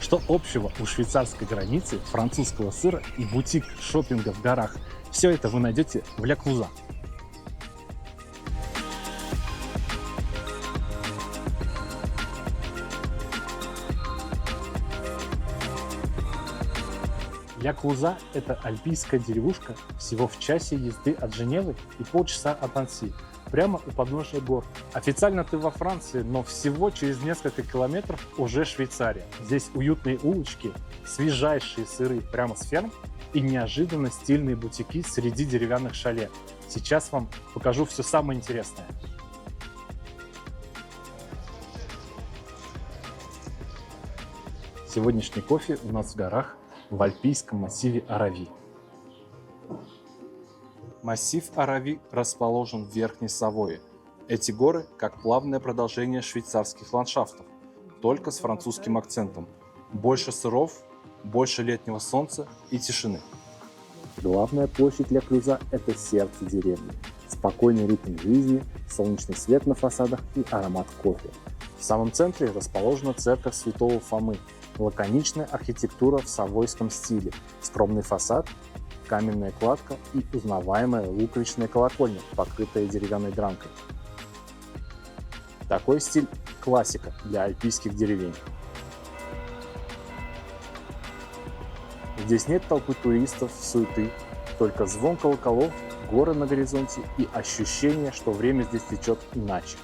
Что общего у швейцарской границы, французского сыра и бутик шопинга в горах? Все это вы найдете в Ля Клуза. Ля Клуза – это альпийская деревушка всего в часе езды от Женевы и полчаса от Анси, прямо у подножия гор. Официально ты во Франции, но всего через несколько километров уже Швейцария. Здесь уютные улочки, свежайшие сыры прямо с ферм и неожиданно стильные бутики среди деревянных шале. Сейчас вам покажу все самое интересное. Сегодняшний кофе у нас в горах, в альпийском массиве Арави. Массив Арави расположен в Верхней Савойе. Эти горы как плавное продолжение швейцарских ландшафтов, только с французским акцентом. Больше сыров, больше летнего солнца и тишины. Главная площадь Ля Клуза – это сердце деревни. Спокойный ритм жизни, солнечный свет на фасадах и аромат кофе. В самом центре расположена церковь Святого Фомы. Лаконичная архитектура в савойском стиле, скромный фасад, каменная кладка и узнаваемая луковичная колокольня, покрытая деревянной дранкой. Такой стиль – классика для альпийских деревень. Здесь нет толпы туристов, суеты, только звон колоколов, горы на горизонте и ощущение, что время здесь течет иначе.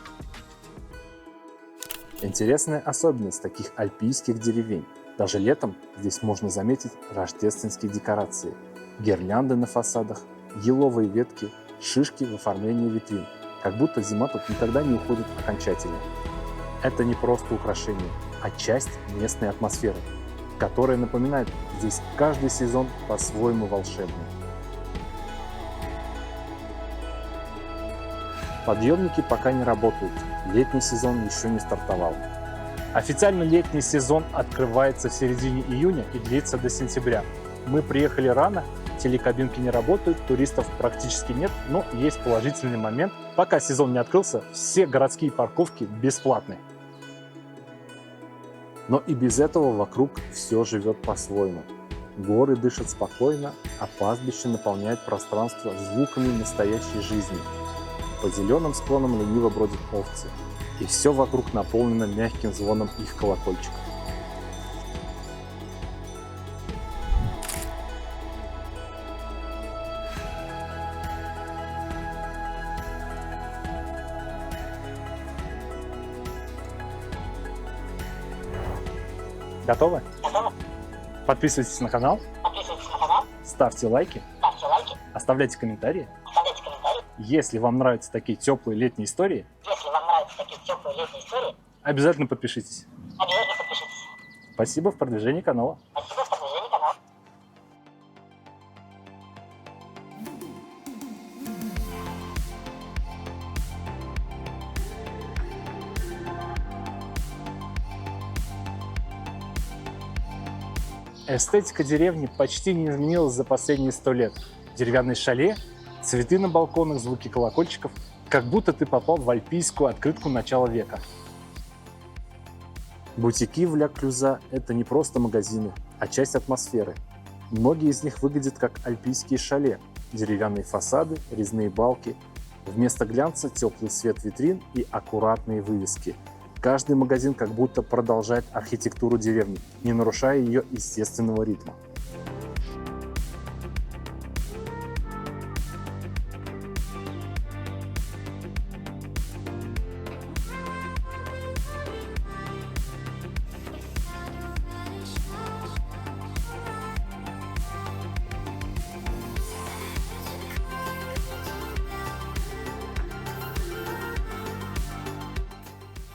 Интересная особенность таких альпийских деревень. Даже летом здесь можно заметить рождественские декорации. Гирлянды на фасадах, еловые ветки, шишки в оформлении витрин. Как будто зима тут никогда не уходит окончательно. Это не просто украшение, а часть местной атмосферы, которая напоминает, здесь каждый сезон по-своему волшебный. Подъемники пока не работают, летний сезон еще не стартовал. Официально летний сезон открывается в середине июня и длится до сентября. Мы приехали рано, телекабинки не работают, туристов практически нет, но есть положительный момент. Пока сезон не открылся, все городские парковки бесплатны. Но и без этого вокруг все живет по-своему. Горы дышат спокойно, а пастбище наполняет пространство звуками настоящей жизни. По зеленым склонам лениво бродят овцы, и все вокруг наполнено мягким звоном их колокольчиков. Готовы? Готово? Подписывайтесь на канал, ставьте лайки, оставляйте комментарии. Если вам нравятся такие теплые летние истории, обязательно подпишитесь. Спасибо в продвижении канала. Эстетика деревни почти не изменилась за последние 100 лет. Деревянные шале, цветы на балконах, звуки колокольчиков, как будто ты попал в альпийскую открытку начала века. Бутики в Ля Клуза – это не просто магазины, а часть атмосферы. Многие из них выглядят как альпийские шале, деревянные фасады, резные балки. Вместо глянца теплый свет витрин и аккуратные вывески. Каждый магазин как будто продолжает архитектуру деревни, не нарушая ее естественного ритма.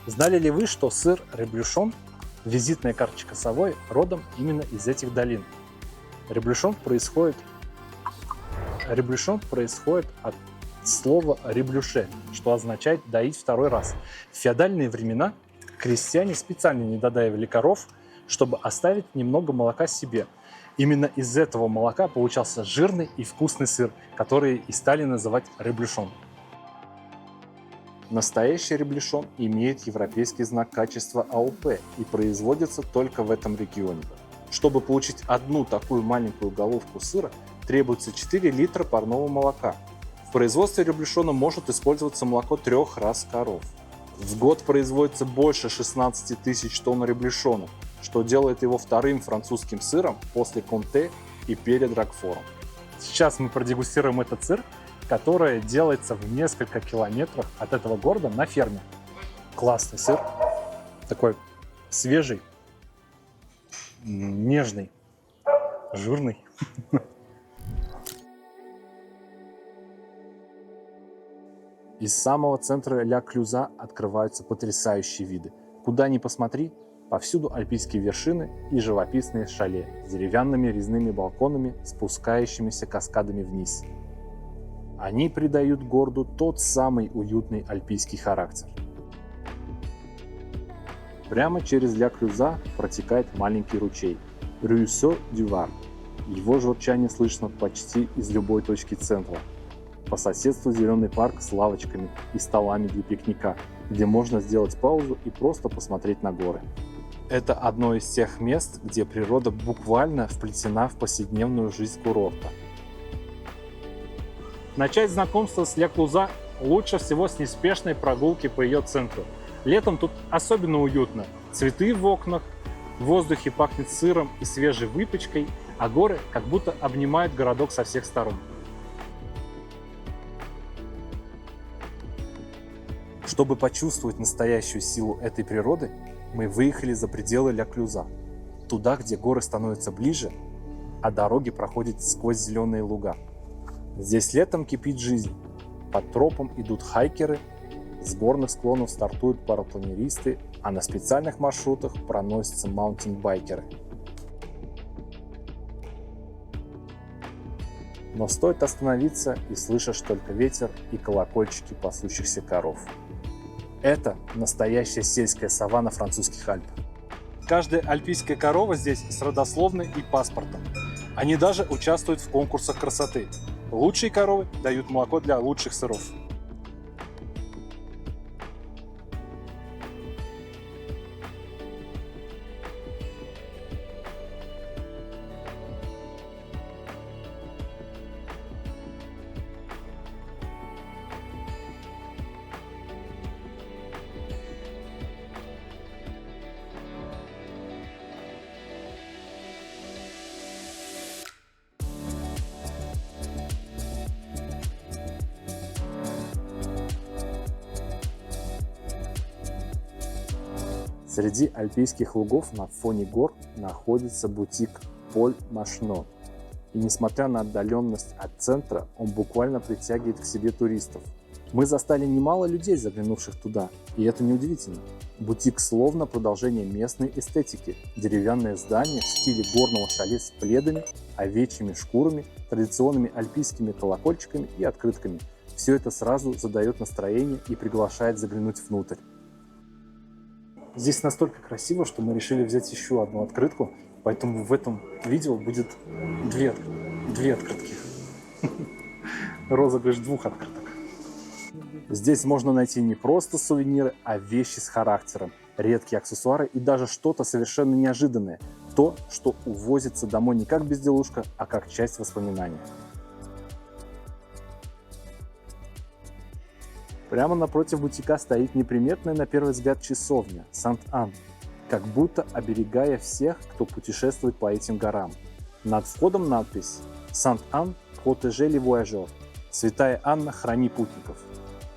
Знали ли вы, что сыр Реблюшон, визитная карточка Савойи, родом именно из этих долин? Реблюшон происходит от слова «реблюше», что означает «доить второй раз». В феодальные времена крестьяне специально не додаивали коров, чтобы оставить немного молока себе. Именно из этого молока получался жирный и вкусный сыр, который и стали называть реблюшон. Настоящий ребляшон имеет европейский знак качества АОП и производится только в этом регионе. Чтобы получить одну такую маленькую головку сыра, требуется 4 литра парного молока. В производстве ребляшона может использоваться молоко 3 рас коров. В год производится больше 16 тысяч тонн ребляшона, что делает его вторым французским сыром после Комте и перед Рокфором. Сейчас мы продегустируем этот сыр, который делается в несколько километрах от этого города на ферме. Классный сыр, такой свежий, нежный, жирный. Из самого центра Ля Клюза открываются потрясающие виды. Куда ни посмотри, повсюду альпийские вершины и живописные шале с деревянными резными балконами, спускающимися каскадами вниз. Они придают городу тот самый уютный альпийский характер. Прямо через Ля Клюза протекает маленький ручей – Руисseau du Var. Его журчание слышно почти из любой точки центра. По соседству зеленый парк с лавочками и столами для пикника, где можно сделать паузу и просто посмотреть на горы. Это одно из тех мест, где природа буквально вплетена в повседневную жизнь курорта. Начать знакомство с Ля Клюза лучше всего с неспешной прогулки по ее центру. Летом тут особенно уютно. Цветы в окнах, в воздухе пахнет сыром и свежей выпечкой, а горы как будто обнимают городок со всех сторон. Чтобы почувствовать настоящую силу этой природы, мы выехали за пределы Ля Клюза, туда, где горы становятся ближе, а дороги проходят сквозь зеленые луга. Здесь летом кипит жизнь. По тропам идут хайкеры, с горных склонов стартуют парапланеристы, а на специальных маршрутах проносятся маунтинбайкеры. Но стоит остановиться, и слышишь только ветер и колокольчики пасущихся коров. Это настоящая сельская саванна французских Альп. Каждая альпийская корова здесь с родословной и паспортом. Они даже участвуют в конкурсах красоты. Лучшие коровы дают молоко для лучших сыров. Среди альпийских лугов на фоне гор находится бутик Поль Машно. И несмотря на отдаленность от центра, он буквально притягивает к себе туристов. Мы застали немало людей, заглянувших туда, и это неудивительно. Бутик словно продолжение местной эстетики. Деревянное здание в стиле горного шале с пледами, овечьими шкурами, традиционными альпийскими колокольчиками и открытками. Все это сразу задает настроение и приглашает заглянуть внутрь. Здесь настолько красиво, что мы решили взять еще одну открытку, поэтому в этом видео будет две открытки. Розыгрыш 2 открыток. Здесь можно найти не просто сувениры, а вещи с характером, редкие аксессуары и даже что-то совершенно неожиданное. То, что увозится домой не как безделушка, а как часть воспоминания. Прямо напротив бутика стоит неприметная на первый взгляд часовня Сант-Ан, как будто оберегая всех, кто путешествует по этим горам. Над входом надпись «Сант-Ан protège les voyageurs» – «Святая Анна, храни путников».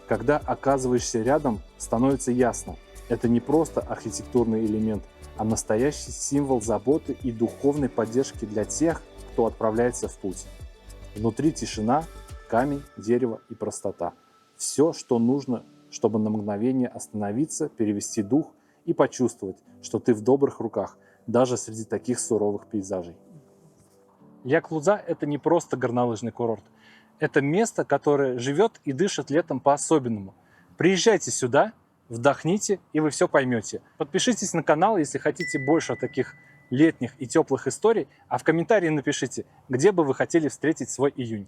Когда оказываешься рядом, становится ясно – это не просто архитектурный элемент, а настоящий символ заботы и духовной поддержки для тех, кто отправляется в путь. Внутри тишина, камень, дерево и простота. Все, что нужно, чтобы на мгновение остановиться, перевести дух и почувствовать, что ты в добрых руках, даже среди таких суровых пейзажей. Ля Клюза – это не просто горнолыжный курорт. Это место, которое живет и дышит летом по-особенному. Приезжайте сюда, вдохните, и вы все поймете. Подпишитесь на канал, если хотите больше таких летних и теплых историй, а в комментарии напишите, где бы вы хотели встретить свой июнь.